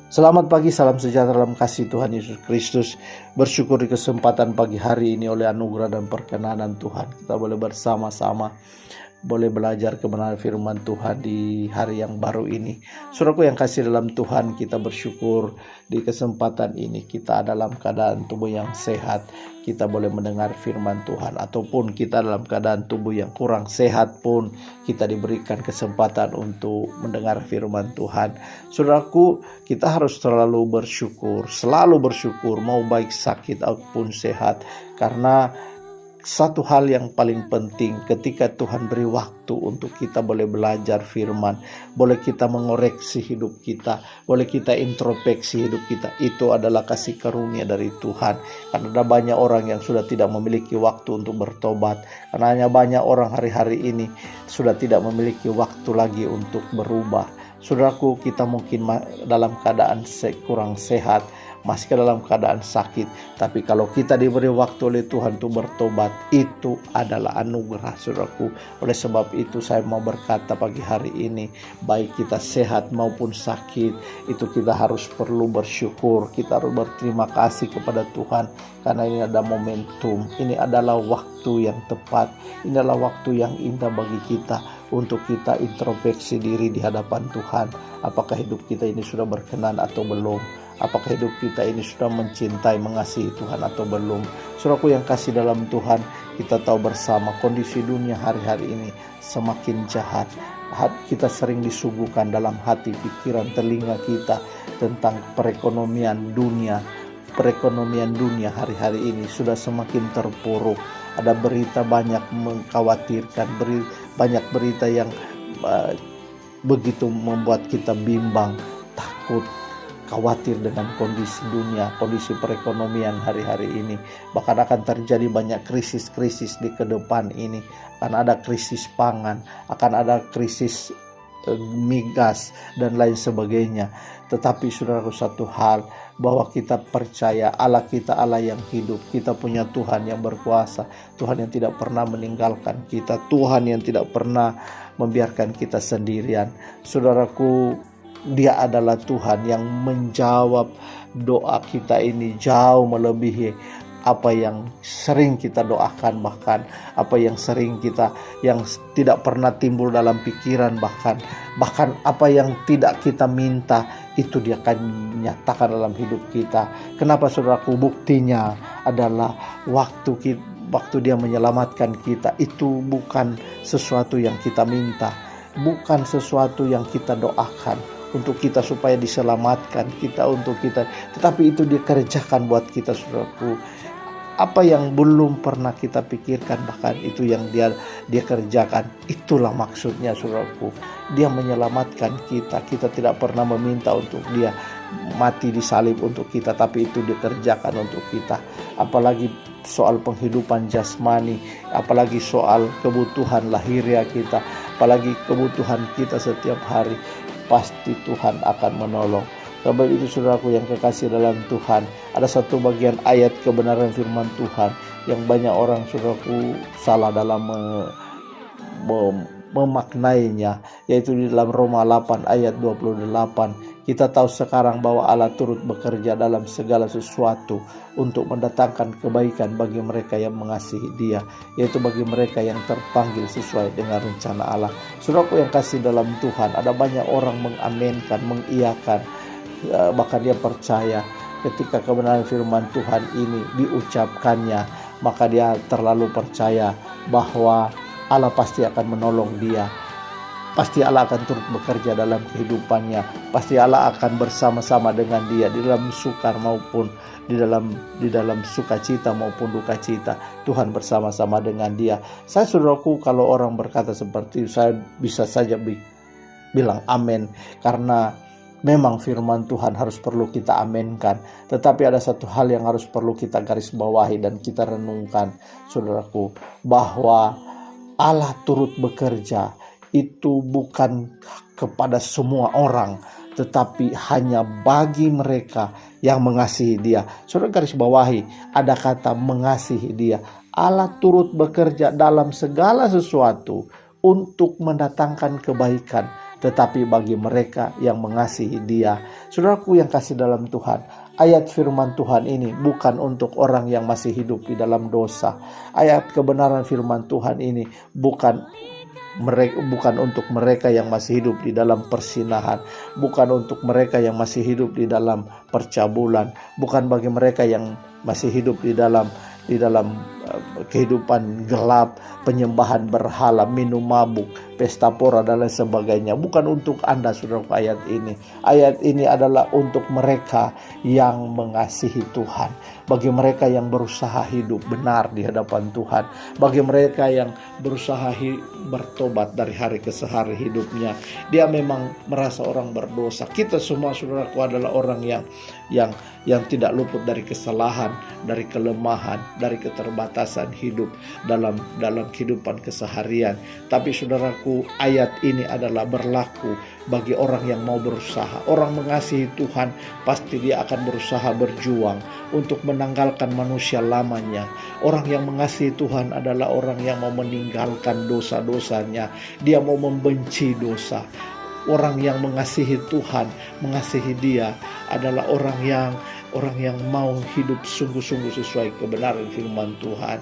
Selamat pagi, salam sejahtera dalam kasih Tuhan Yesus Kristus. Bersyukur di kesempatan pagi hari ini oleh anugerah dan perkenanan Tuhan. Kita boleh bersama-sama boleh belajar kebenaran firman Tuhan di hari yang baru ini. Saudaraku yang kasih dalam Tuhan, kita bersyukur di kesempatan ini kita dalam keadaan tubuh yang sehat. Kita boleh mendengar firman Tuhan, ataupun kita dalam keadaan tubuh yang kurang sehat pun kita diberikan kesempatan untuk mendengar firman Tuhan. Saudaraku, kita harus selalu bersyukur, mau baik sakit ataupun sehat, karena satu hal yang paling penting ketika Tuhan beri waktu untuk kita boleh belajar firman, boleh kita mengoreksi hidup kita, boleh kita introspeksi hidup kita, itu adalah kasih karunia dari Tuhan. Karena ada banyak orang yang sudah tidak memiliki waktu untuk bertobat, karena hanya banyak orang hari-hari ini sudah tidak memiliki waktu lagi untuk berubah. Saudaraku, kita mungkin dalam keadaan kurang sehat, masih dalam keadaan sakit, tapi kalau kita diberi waktu oleh Tuhan untuk bertobat, itu adalah anugerah, saudaraku. Oleh sebab itu saya mau berkata pagi hari ini, baik kita sehat maupun sakit, itu kita harus perlu bersyukur, kita harus berterima kasih kepada Tuhan, karena ini ada momentum, ini adalah waktu yang tepat, ini adalah waktu yang indah bagi kita untuk kita introspeksi diri di hadapan Tuhan. Apakah hidup kita ini sudah berkenan atau belum? Apakah hidup kita ini sudah mencintai, mengasihi Tuhan atau belum? Saudaraku yang kasih dalam Tuhan, kita tahu bersama kondisi dunia hari-hari ini semakin jahat. Kita sering disuguhkan dalam hati, pikiran, telinga kita tentang perekonomian dunia. Perekonomian dunia hari-hari ini sudah semakin terpuruk. Ada berita banyak mengkhawatirkan, banyak berita yang begitu membuat kita bimbang, takut, khawatir dengan kondisi dunia, kondisi perekonomian hari-hari ini. Bahkan akan terjadi banyak krisis-krisis di ke depan ini. Akan ada krisis pangan, akan ada krisis migas dan lain sebagainya. Tetapi saudara, satu hal, bahwa kita percaya Allah kita Allah yang hidup. Kita punya Tuhan yang berkuasa, Tuhan yang tidak pernah meninggalkan kita, Tuhan yang tidak pernah membiarkan kita sendirian. Saudaraku, Dia adalah Tuhan yang menjawab doa kita ini jauh melebihi apa yang sering kita doakan, bahkan apa yang sering kita yang tidak pernah timbul dalam pikiran, bahkan apa yang tidak kita minta, itu Dia akan nyatakan dalam hidup kita. Kenapa saudaraku? Buktinya adalah waktu Dia menyelamatkan kita, itu bukan sesuatu yang kita minta, bukan sesuatu yang kita doakan untuk kita supaya diselamatkan tetapi itu Dia kerjakan buat kita, saudaraku. Apa yang belum pernah kita pikirkan, bahkan itu yang dia kerjakan. Itulah maksudnya, saudaraku. Dia menyelamatkan kita. Kita tidak pernah meminta untuk Dia mati di salib untuk kita, tapi itu Dia kerjakan untuk kita. Apalagi soal penghidupan jasmani, apalagi soal kebutuhan lahiriah kita, apalagi kebutuhan kita setiap hari, pasti Tuhan akan menolong. Sebab itu saudaraku yang kekasih dalam Tuhan, ada satu bagian ayat kebenaran firman Tuhan yang banyak orang, saudaraku, salah dalam memaknainya, yaitu di dalam Roma 8 ayat 28. Kita tahu sekarang bahwa Allah turut bekerja dalam segala sesuatu untuk mendatangkan kebaikan bagi mereka yang mengasihi Dia, yaitu bagi mereka yang terpanggil sesuai dengan rencana Allah. Saudaraku yang kasih dalam Tuhan, ada banyak orang mengamenkan, mengiyakan, bahkan dia percaya ketika kebenaran firman Tuhan ini diucapkannya, maka dia terlalu percaya bahwa Allah pasti akan menolong dia, pasti Allah akan turut bekerja dalam kehidupannya, pasti Allah akan bersama-sama dengan dia di dalam sukar maupun di dalam sukacita maupun duka cita. Tuhan bersama-sama dengan dia. Saya, saudaraku, kalau orang berkata seperti itu, saya bisa saja bilang amin, karena memang firman Tuhan harus perlu kita amenkan. Tetapi ada satu hal yang harus perlu kita garis bawahi dan kita renungkan, saudaraku, bahwa Allah turut bekerja itu bukan kepada semua orang, tetapi hanya bagi mereka yang mengasihi Dia. Saudara garis bawahi, ada kata mengasihi Dia. Allah turut bekerja dalam segala sesuatu untuk mendatangkan kebaikan tetapi bagi mereka yang mengasihi Dia. Saudaraku yang kasih dalam Tuhan, ayat firman Tuhan ini bukan untuk orang yang masih hidup di dalam dosa. Ayat kebenaran firman Tuhan ini bukan untuk mereka yang masih hidup di dalam persinahan, bukan untuk mereka yang masih hidup di dalam percabulan, bukan bagi mereka yang masih hidup di dalam kehidupan gelap, penyembahan berhala, minum mabuk, pesta pora dan lain sebagainya. Bukan untuk Anda, saudaraku, ayat ini. Ayat ini adalah untuk mereka yang mengasihi Tuhan, bagi mereka yang berusaha hidup benar di hadapan Tuhan, bagi mereka yang berusaha bertobat dari hari ke hari hidupnya. Dia memang merasa orang berdosa. Kita semua, saudaraku, adalah orang yang tidak luput dari kesalahan, dari kelemahan, dari keterbatasan hidup dalam kehidupan keseharian. Tapi saudaraku, ayat ini adalah berlaku bagi orang yang mau berusaha. Orang mengasihi Tuhan pasti dia akan berusaha berjuang untuk menanggalkan manusia lamanya. Orang yang mengasihi Tuhan adalah orang yang mau meninggalkan dosa-dosanya. Dia mau membenci dosa. Orang yang mengasihi Tuhan, mengasihi Dia adalah orang yang mau hidup sungguh-sungguh sesuai kebenaran firman Tuhan.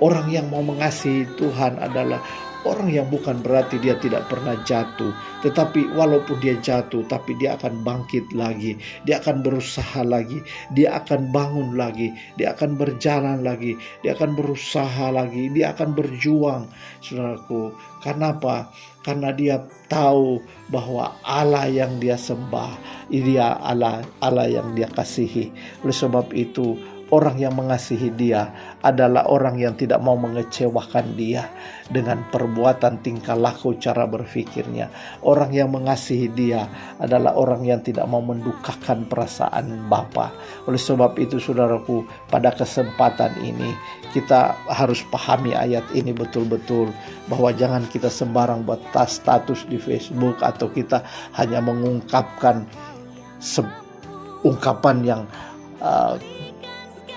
Orang yang mau mengasihi Tuhan adalah orang yang bukan berarti dia tidak pernah jatuh, tetapi walaupun dia jatuh, tapi dia akan bangkit lagi, dia akan berusaha lagi, dia akan bangun lagi, dia akan berjalan lagi, dia akan berusaha lagi, dia akan berjuang, saudaraku. Kenapa? Karena dia tahu bahwa Allah yang dia sembah, dia Allah yang dia kasihi. Oleh sebab itu, orang yang mengasihi Dia adalah orang yang tidak mau mengecewakan Dia dengan perbuatan, tingkah laku, cara berfikirnya. Orang yang mengasihi Dia adalah orang yang tidak mau mendukakan perasaan Bapa. Oleh sebab itu, saudaraku, pada kesempatan ini kita harus pahami ayat ini betul-betul, bahwa jangan kita sembarang buat status di Facebook, atau kita hanya mengungkapkan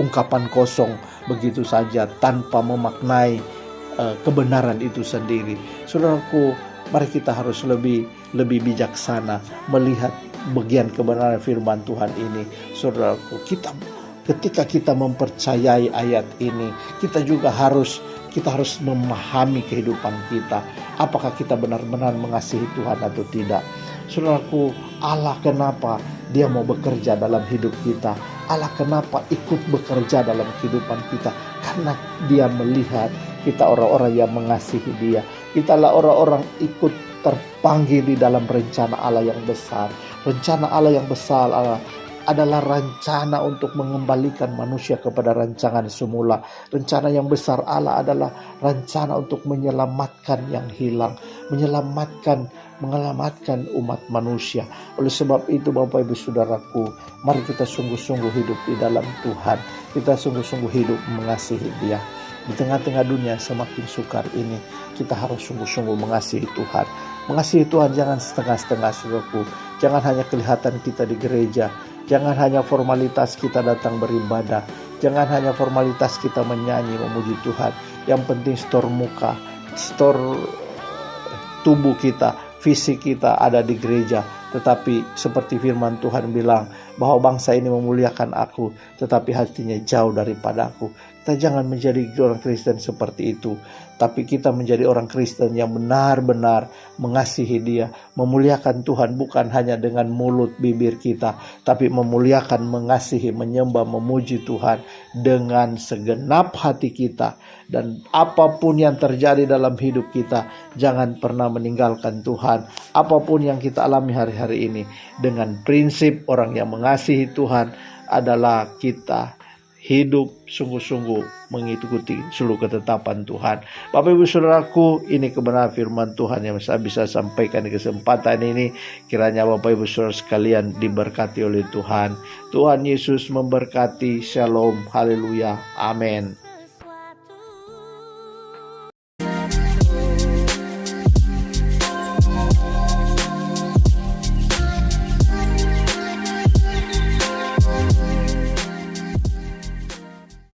ungkapan kosong begitu saja tanpa memaknai kebenaran itu sendiri. Saudaraku, mari kita harus lebih bijaksana melihat bagian kebenaran firman Tuhan ini. Saudaraku, ketika kita mempercayai ayat ini, kita harus memahami kehidupan kita. Apakah kita benar-benar mengasihi Tuhan atau tidak? Saudaraku, Allah kenapa Dia mau bekerja dalam hidup kita? Allah kenapa ikut bekerja dalam kehidupan kita? Karena Dia melihat kita orang-orang yang mengasihi Dia. Kita adalah orang-orang ikut terpanggil di dalam rencana Allah yang besar. Rencana Allah yang besar adalah rencana untuk mengembalikan manusia kepada rancangan semula. Rencana yang besar Allah adalah rencana untuk menyelamatkan yang hilang, menyelamatkan umat manusia. Oleh sebab itu, Bapak Ibu Saudaraku, mari kita sungguh-sungguh hidup di dalam Tuhan. Kita sungguh-sungguh hidup mengasihi Dia. Di tengah-tengah dunia semakin sukar ini, kita harus sungguh-sungguh mengasihi Tuhan. Mengasihi Tuhan jangan setengah-setengah, saudaraku. Jangan hanya kelihatan kita di gereja. Jangan hanya formalitas kita datang beribadah. Jangan hanya formalitas kita menyanyi, memuji Tuhan. Yang penting store muka, store tubuh kita, fisik kita ada di gereja. Tetapi seperti firman Tuhan bilang, bahwa bangsa ini memuliakan aku, tetapi hatinya jauh daripada aku. Kita jangan menjadi orang Kristen seperti itu, tapi kita menjadi orang Kristen yang benar-benar mengasihi Dia, memuliakan Tuhan bukan hanya dengan mulut bibir kita, tapi memuliakan, mengasihi, menyembah, memuji Tuhan dengan segenap hati kita. Dan apapun yang terjadi dalam hidup kita, jangan pernah meninggalkan Tuhan. Apapun yang kita alami hari-hari ini, dengan prinsip orang yang mengasihi Tuhan adalah kita hidup sungguh-sungguh mengikuti seluruh ketetapan Tuhan. Bapak Ibu Saudaraku, ini kebenaran firman Tuhan yang saya bisa sampaikan di kesempatan ini. Kiranya Bapak Ibu Saudara sekalian diberkati oleh Tuhan. Tuhan Yesus memberkati. Shalom. Haleluya. Amin.